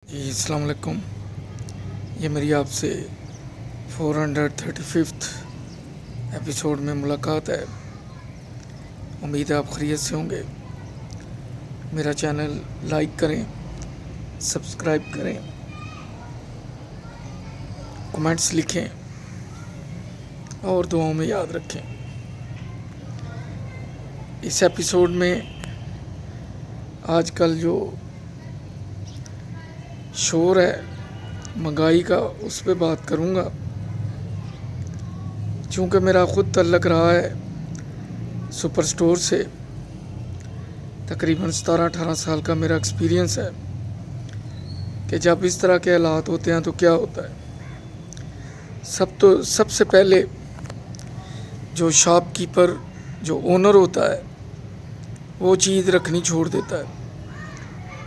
जी अस्सलाम वालेकुम। ये मेरी आपसे 435th एपिसोड में मुलाकात है। उम्मीद है आप खैरियत से होंगे। मेरा चैनल लाइक करें, सब्सक्राइब करें, कमेंट्स लिखें और दुआओं में याद रखें। इस एपिसोड में आजकल जो शोर है महंगाई का, उस पर बात करूँगा। चूँकि मेरा ख़ुद तल्लक रहा है सुपर स्टोर से, तकरीबन 17-18 साल का मेरा एक्सपीरियंस है कि जब इस तरह के हालात होते हैं तो क्या होता है। सबसे पहले जो शॉपकीपर, जो ओनर होता है, वो चीज़ रखनी छोड़ देता है।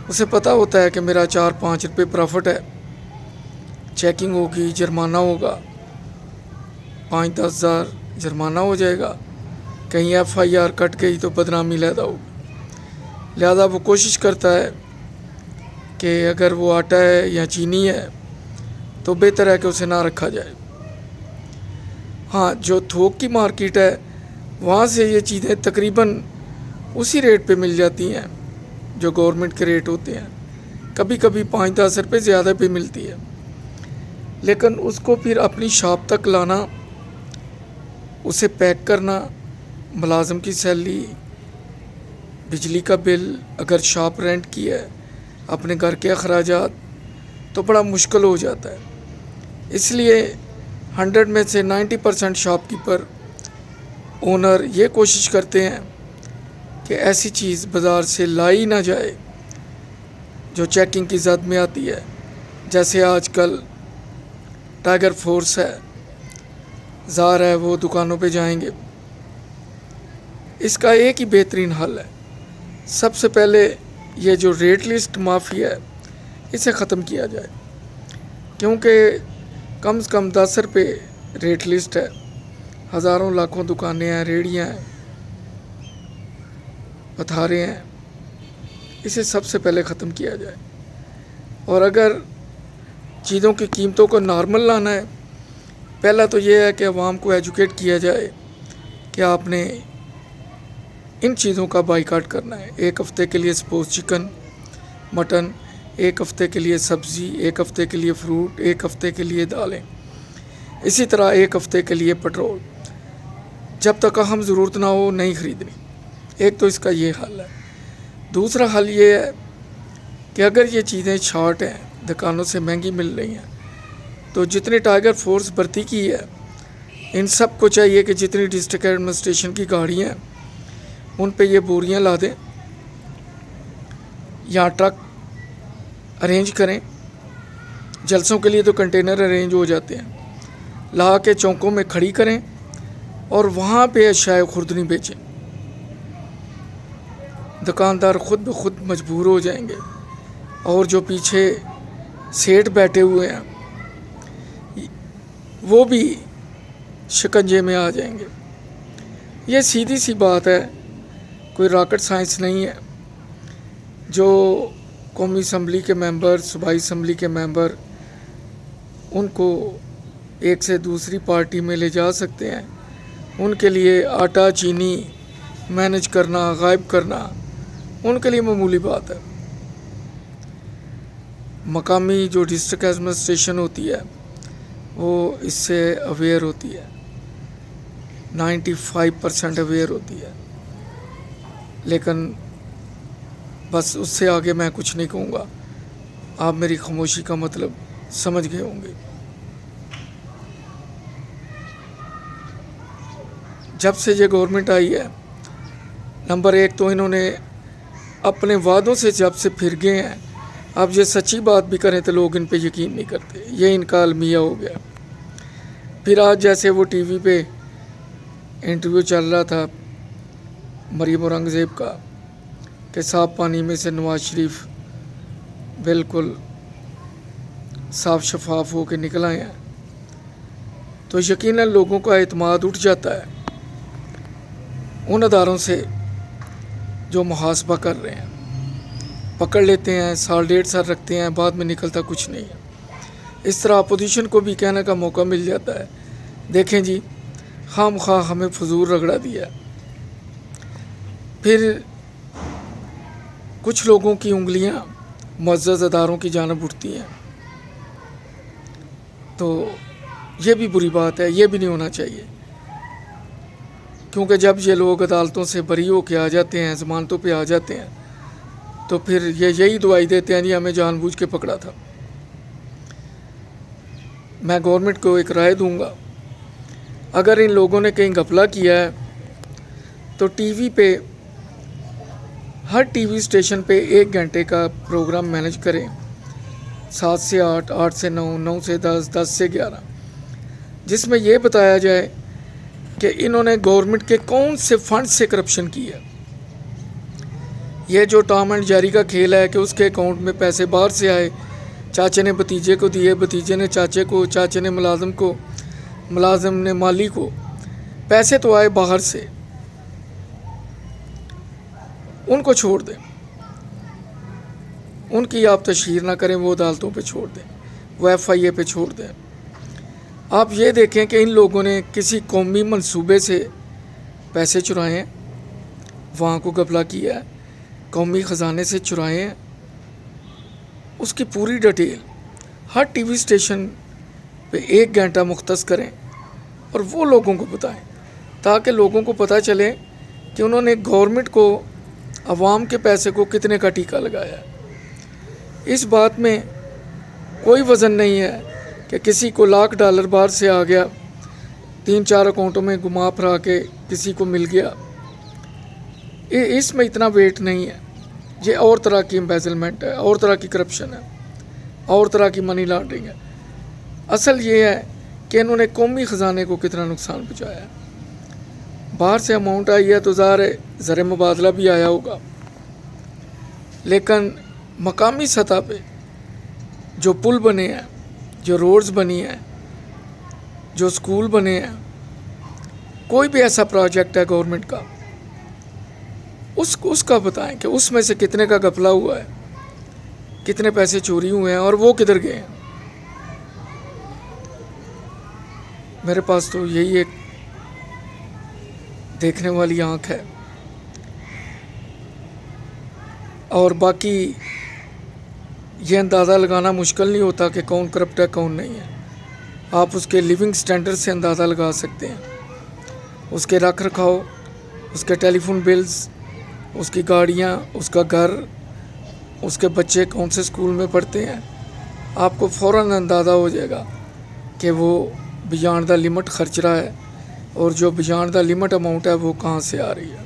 उसे पता होता है कि मेरा 4-5 रुपये प्रॉफिट है, चेकिंग होगी, जुर्माना होगा, 5-10 हज़ार जुर्माना हो जाएगा, कहीं FIR कट गई तो बदनामी लैदा होगी। लिहाजा वो कोशिश करता है कि अगर वो आटा है या चीनी है तो बेहतर है कि उसे ना रखा जाए। हाँ, जो थोक की मार्केट है वहाँ से ये चीज़ें तकरीबन उसी रेट पे मिल जाती हैं जो गवर्नमेंट के रेट होते हैं। कभी कभी 5-10 रुपये ज़्यादा भी मिलती है, लेकिन उसको फिर अपनी शॉप तक लाना, उसे पैक करना, मुलाजिम की सैलरी, बिजली का बिल, अगर शॉप रेंट की है, अपने घर के अखराजात, तो बड़ा मुश्किल हो जाता है। इसलिए 100 में से 90% शॉपकीपर ओनर ये कोशिश करते हैं कि ऐसी चीज़ बाज़ार से लाई ना जाए जो चेकिंग की जद में आती है। जैसे आजकल टाइगर फोर्स है, ज़ार है, वो दुकानों पे जाएंगे। इसका एक ही बेहतरीन हल है, सबसे पहले ये जो रेट लिस्ट माफिया है इसे ख़त्म किया जाए। क्योंकि कम से कम 10 रुपये रेट लिस्ट है, हज़ारों लाखों दुकानें हैं, रेहड़ियाँ हैं, पथारे हैं। इसे सबसे पहले ख़त्म किया जाए। और अगर चीज़ों की कीमतों को नॉर्मल लाना है, पहला तो ये है कि अवाम को एजुकेट किया जाए कि आपने इन चीज़ों का बाइकाट करना है। एक हफ़्ते के लिए सपोज चिकन, मटन, एक हफ़्ते के लिए सब्ज़ी, एक हफ़्ते के लिए फ्रूट, एक हफ़्ते के लिए दालें, इसी तरह एक हफ़्ते के लिए पेट्रोल। जब तक अहम ज़रूरत ना हो नहीं ख़रीदनी। एक तो इसका ये हल है। दूसरा हल ये है कि अगर ये चीज़ें शॉर्ट हैं, दुकानों से महंगी मिल रही हैं, तो जितने टाइगर फोर्स भर्ती की है, इन सब को चाहिए कि जितनी डिस्ट्रिक्ट एडमिनिस्ट्रेशन की गाड़ियाँ हैं उन पे ये बोरियाँ ला दें या ट्रक अरेंज करें। जलसों के लिए तो कंटेनर अरेंज हो जाते हैं, ला के चौकों में खड़ी करें और वहाँ पे अशाए खुर्दनी बेचें। दुकानदार ख़ुद ब खुद मजबूर हो जाएंगे और जो पीछे सेठ बैठे हुए हैं वो भी शिकंजे में आ जाएंगे। ये सीधी सी बात है, कोई रॉकेट साइंस नहीं है। जो कौमी असम्बली के मेंबर, सूबाई असम्बली के मेंबर, उनको एक से दूसरी पार्टी में ले जा सकते हैं, उनके लिए आटा चीनी मैनेज करना, गायब करना उनके लिए मामूली बात है। मकामी जो डिस्ट्रिक्ट एडमिनिस्ट्रेशन होती है वो इससे अवेयर होती है, 95% अवेयर होती है। लेकिन बस उससे आगे मैं कुछ नहीं कहूँगा, आप मेरी खामोशी का मतलब समझ गए होंगे। जब से ये गवर्नमेंट आई है, नंबर 1 तो इन्होंने अपने वादों से जब से फिर गए हैं, अब ये सच्ची बात भी करें तो लोग इन पे यकीन नहीं करते। ये इनका अलमिया हो गया। फिर आज जैसे वो टीवी पे इंटरव्यू चल रहा था मरीम औरंगज़ेब का कि साफ़ पानी में से नवाज शरीफ बिल्कुल साफ शफाफ हो के निकल आए हैं, तो यकीनन लोगों का एतमाद उठ जाता है उन अदारों से जो मुहासबा कर रहे हैं। पकड़ लेते हैं, साल 1.5 साल रखते हैं, बाद में निकलता कुछ नहीं है। इस तरह अपोजिशन को भी कहने का मौका मिल जाता है, देखें जी खामखा हमें फजूल रगड़ा दिया। फिर कुछ लोगों की उंगलियां मुअज़्ज़ज़ अदारों की जानब उठती हैं, तो ये भी बुरी बात है, ये भी नहीं होना चाहिए। क्योंकि जब ये लोग अदालतों से बरी होकर आ जाते हैं, ज़मानतों पे आ जाते हैं, तो फिर ये यही दुआई देते हैं जी हमें जानबूझ के पकड़ा था। मैं गवर्नमेंट को एक राय दूंगा, अगर इन लोगों ने कहीं घपला किया है तो टीवी पे, हर टीवी स्टेशन पे 1 घंटे का प्रोग्राम मैनेज करें, 7 से 8, 8 से 9, 9 से 10, 10 से 11, जिसमें यह बताया जाए कि इन्होंने गवर्नमेंट के कौन से फंड से करप्शन किया। यह जो टॉम एंड जेरी का खेल है कि उसके अकाउंट में पैसे बाहर से आए, चाचे ने भतीजे को दिए, भतीजे ने चाचे को, चाचे ने मुलाजिम को, मुलाजिम ने माली को, पैसे तो आए बाहर से, उनको छोड़ दें, उनकी आप तशहीर ना करें, वो अदालतों पे छोड़ दें, वो FIA पे छोड़ दें। आप ये देखें कि इन लोगों ने किसी कौमी मंसूबे से पैसे चुराए हैं, वहाँ को घपला किया है, कौमी ख़जाने से चुराए हैं, उसकी पूरी डिटेल हर टीवी स्टेशन पे 1 घंटा मुख्तस करें और वो लोगों को बताएं, ताकि लोगों को पता चले कि उन्होंने गवर्नमेंट को, अवाम के पैसे को कितने का टीका लगाया है। इस बात में कोई वज़न नहीं है कि किसी को $1,00,000 बाहर से आ गया, 3-4 अकाउंटों में घुमा फिरा के किसी को मिल गया, इसमें इतना वेट नहीं है। ये और तरह की एम्बेजलमेंट है, और तरह की करप्शन है, और तरह की मनी लॉन्ड्रिंग है। असल ये है कि इन्होंने कौमी ख़जाने को कितना नुकसान पहुँचाया है। बाहर से अमाउंट आई है तो ज़र मुबादला भी आया होगा, लेकिन मकामी सतह पे जो पुल बने हैं, जो रोड्स बनी हैं, जो स्कूल बने हैं, कोई भी ऐसा प्रोजेक्ट है गवर्नमेंट का, उसका बताएं कि उसमें से कितने का घपला हुआ है, कितने पैसे चोरी हुए हैं और वो किधर गए हैं। मेरे पास तो यही एक देखने वाली आँख है, और बाकी ये अंदाज़ा लगाना मुश्किल नहीं होता कि कौन करप्ट है कौन नहीं है। आप उसके लिविंग स्टैंडर्ड से अंदाज़ा लगा सकते हैं, उसके रख रखाव, उसके टेलीफोन बिल्स, उसकी गाड़ियाँ, उसका घर, उसके बच्चे कौन से स्कूल में पढ़ते हैं, आपको फ़ौरन अंदाज़ा हो जाएगा कि वो बियॉन्ड द लिमिट खर्च रहा है, और जो बियॉन्ड द लिमिट अमाउंट है वो कहाँ से आ रही है।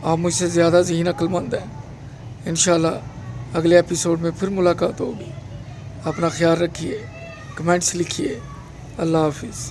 आप मुझसे ज़्यादा ज़हीन अक्लमंद हैं। इंशाल्लाह अगले एपिसोड में फिर मुलाकात होगी। अपना ख्याल रखिए, कमेंट्स लिखिए। अल्लाह हाफिज़।